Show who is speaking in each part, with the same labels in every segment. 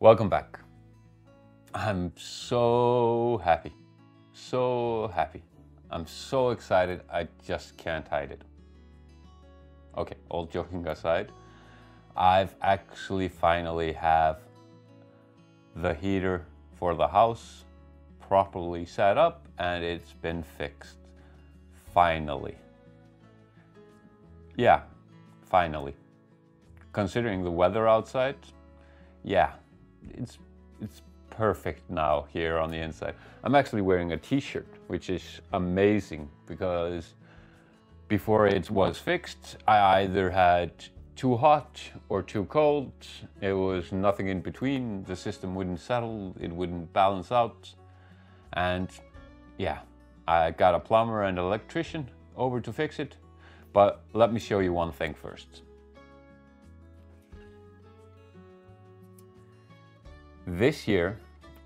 Speaker 1: Welcome back. I'm so happy. So happy. I'm so excited, I just can't hide it. Okay, all joking aside, I've actually finally have the heater for the house properly set up and it's been fixed. Finally. Yeah, finally. Considering the weather outside, yeah, it's perfect now here on the inside. I'm actually wearing a t-shirt, which is amazing because before it was fixed, I either had too hot or too cold. It was nothing in between. The system wouldn't settle, it wouldn't balance out. And yeah, I got a plumber and electrician over to fix it. But let me show you one thing first. This here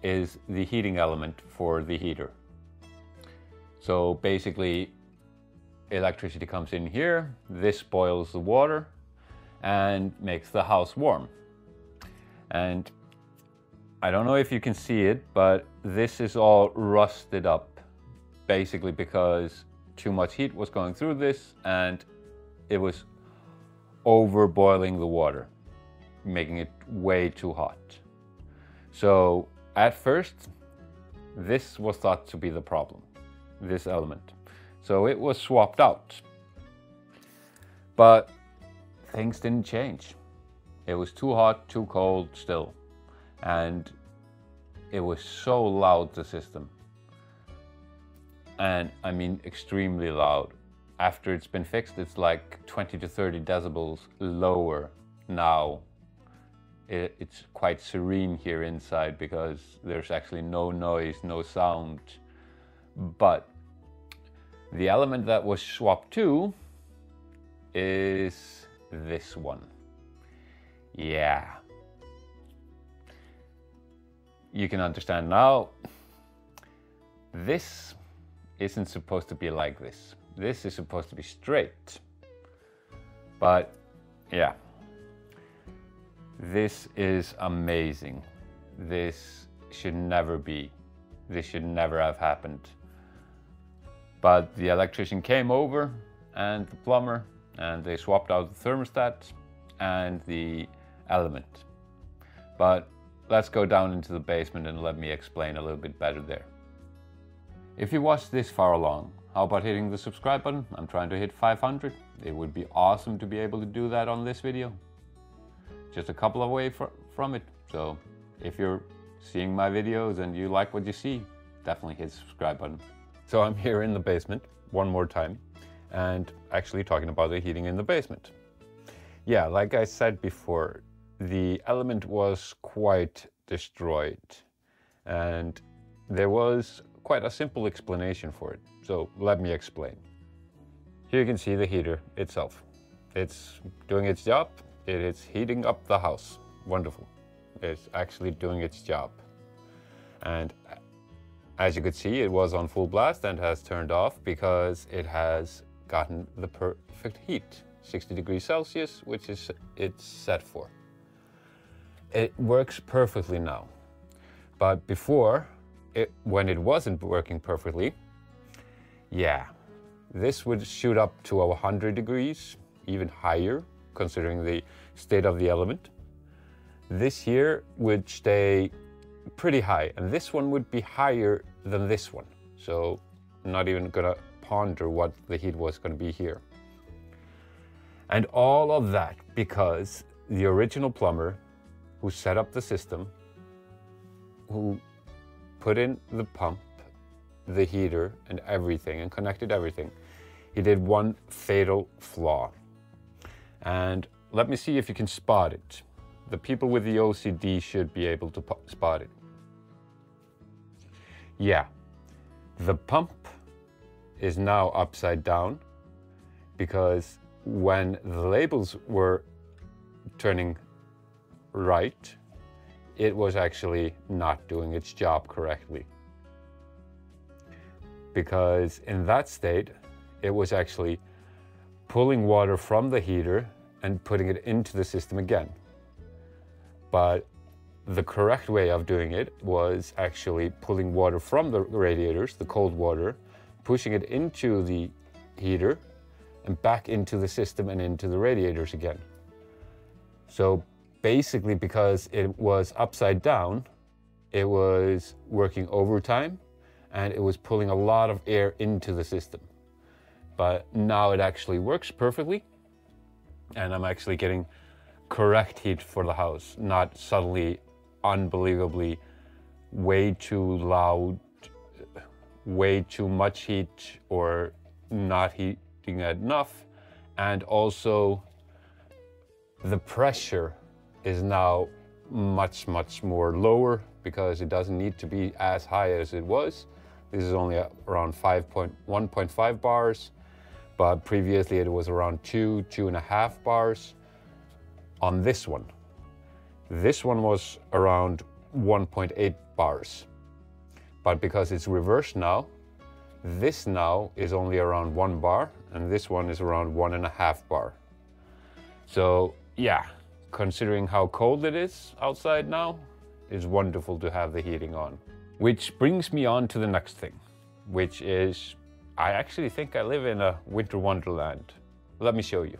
Speaker 1: is the heating element for the heater. So basically, electricity comes in here, this boils the water and makes the house warm. And I don't know if you can see it, but this is all rusted up, basically because too much heat was going through this and it was over boiling the water, making it way too hot. So at first, this was thought to be the problem, this element. So it was swapped out. But things didn't change. It was too hot, too cold still. And it was so loud, the system. And I mean extremely loud. After it's been fixed, it's like 20 to 30 decibels lower now. It's quite serene here inside because there's actually no noise, no sound. But the element that was swapped to is this one. Yeah. You can understand now, this isn't supposed to be like this. This is supposed to be straight. But yeah. This is amazing. This should never be. This should never have happened. But the electrician came over and the plumber and they swapped out the thermostat and the element. But let's go down into the basement and let me explain a little bit better there. If you watched this far along, how about hitting the subscribe button? I'm trying to hit 500. It would be awesome to be able to do that on this video. Just a couple away from it. So if you're seeing my videos and you like what you see, definitely hit the subscribe button. So I'm here in the basement one more time and actually talking about the heating in the basement. Yeah, like I said before, the element was quite destroyed and there was quite a simple explanation for it. So let me explain. Here you can see the heater itself. It's doing its job. It is heating up the house. Wonderful. It's actually doing its job. And as you could see, it was on full blast and has turned off because it has gotten the perfect heat, 60 degrees Celsius, which is it's set for. It works perfectly now. But before, when it wasn't working perfectly, yeah, this would shoot up to 100 degrees, even higher, considering the state of the element. This here would stay pretty high, and this one would be higher than this one. So I'm not even gonna ponder what the heat was gonna be here. And all of that because the original plumber who set up the system, who put in the pump, the heater and everything and connected everything, he did one fatal flaw. And let me see if you can spot it. The people with the OCD should be able to spot it. Yeah, the pump is now upside down because when the labels were turning right, it was actually not doing its job correctly. Because in that state, it was actually pulling water from the heater and putting it into the system again. But the correct way of doing it was actually pulling water from the radiators, the cold water, pushing it into the heater and back into the system and into the radiators again. So basically, because it was upside down, it was working overtime and it was pulling a lot of air into the system. But now it actually works perfectly and I'm actually getting correct heat for the house, not suddenly unbelievably way too loud, way too much heat, or not heating enough. And also the pressure is now much more lower because it doesn't need to be as high as it was. This is only around 1.5 bars, but previously it was around 2.5 bars on this one. This one was around 1.8 bars, but because it's reversed now, this now is only around 1 bar and this one is around 1.5 bar. So yeah, considering how cold it is outside now, it's wonderful to have the heating on. Which brings me on to the next thing, which is, I actually think I live in a winter wonderland. Let me show you.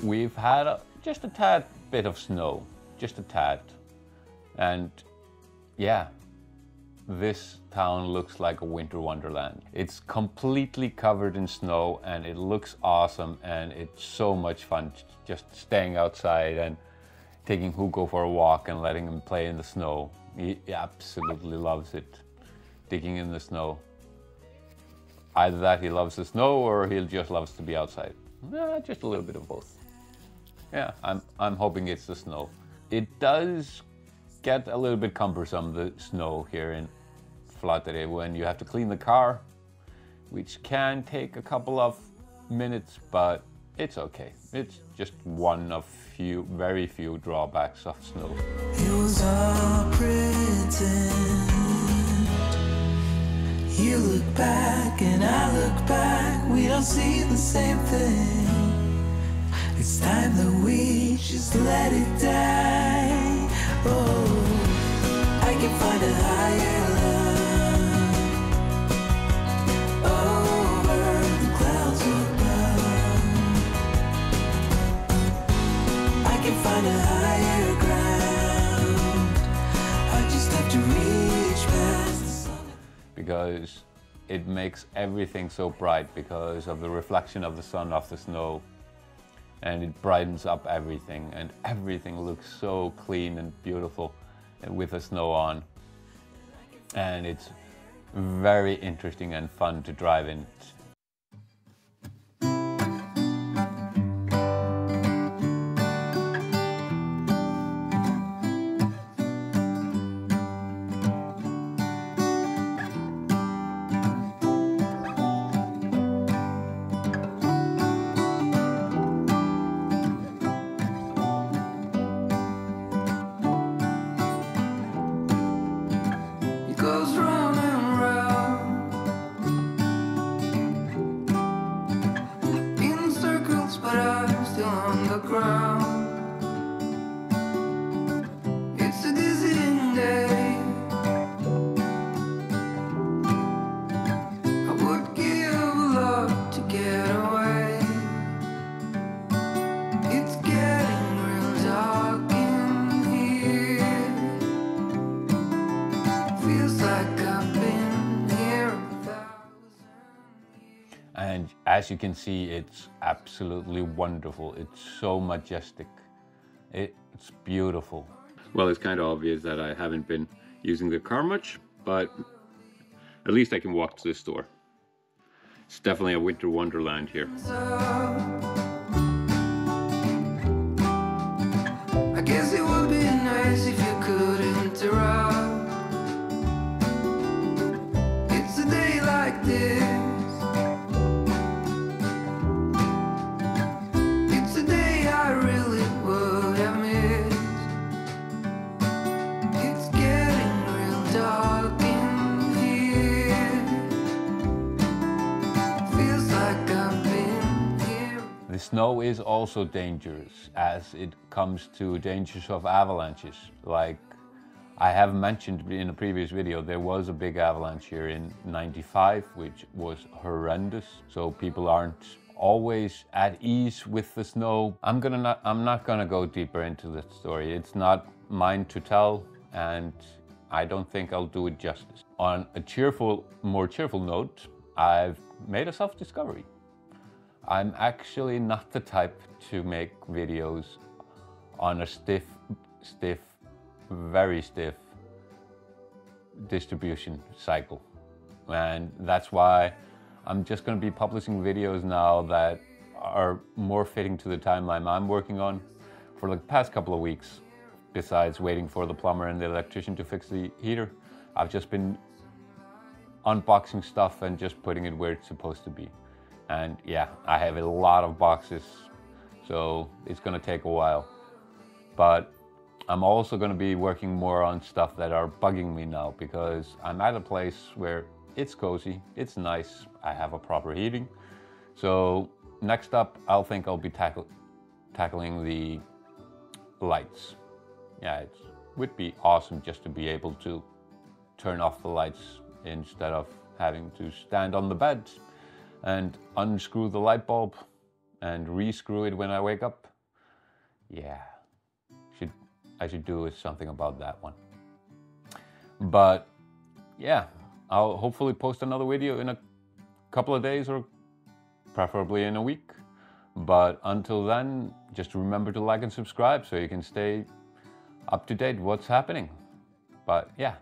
Speaker 1: We've had just a tad bit of snow, just a tad. And yeah, this town looks like a winter wonderland. It's completely covered in snow and it looks awesome and it's so much fun just staying outside and taking Hugo for a walk and letting him play in the snow. He absolutely loves it, digging in the snow. Either that, he loves the snow, or he just loves to be outside. Just a little bit of both. Yeah, I'm hoping it's the snow. It does get a little bit cumbersome, the snow here in Flateyri, when you have to clean the car, which can take a couple of minutes, but it's okay. It's just one of very few drawbacks of snow.
Speaker 2: It was all pretend. You look back and I look back, we don't see the same thing. It's time that we just let it die. Oh, I can find a higher love over the clouds above. I can find a higher ground. I just have to reach past the sun.
Speaker 1: Because it makes everything so bright because of the reflection of the sun off the snow. And it brightens up everything, and everything looks so clean and beautiful with the snow on. And it's very interesting and fun to drive in. And as you can see, it's absolutely wonderful. It's so majestic. It's beautiful. Well, it's kind of obvious that I haven't been using the car much, but at least I can walk to the store. It's definitely a winter wonderland here.
Speaker 2: I guess it would be nice if you could interrupt. It's a day like this. It's a day I really would have missed. It's getting real dark in here. Feels like I've been here.
Speaker 1: The snow is also dangerous as it comes to dangers of avalanches. Like I have mentioned in a previous video, there was a big avalanche here in '95, which was horrendous. So people aren't always at ease with the snow. I'm not gonna go deeper into the story. It's not mine to tell, and I don't think I'll do it justice. On a more cheerful note, I've made a self-discovery. I'm actually not the type to make videos on a very stiff distribution cycle. And that's why I'm just going to be publishing videos now that are more fitting to the timeline I'm working on for the past couple of weeks. Besides waiting for the plumber and the electrician to fix the heater, I've just been unboxing stuff and just putting it where it's supposed to be. And yeah, I have a lot of boxes, so it's gonna take a while. But I'm also gonna be working more on stuff that are bugging me now, because I'm at a place where it's cozy, it's nice, I have a proper heating. So next up, I'll be tackling the lights. Yeah, it would be awesome just to be able to turn off the lights instead of having to stand on the bed and unscrew the light bulb and re-screw it when I wake up. Yeah, I should do something about that one. But yeah, I'll hopefully post another video in a couple of days, or preferably in a week. But until then, just remember to like and subscribe so you can stay up to date what's happening. But yeah,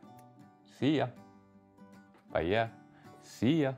Speaker 1: see ya. But yeah, see ya.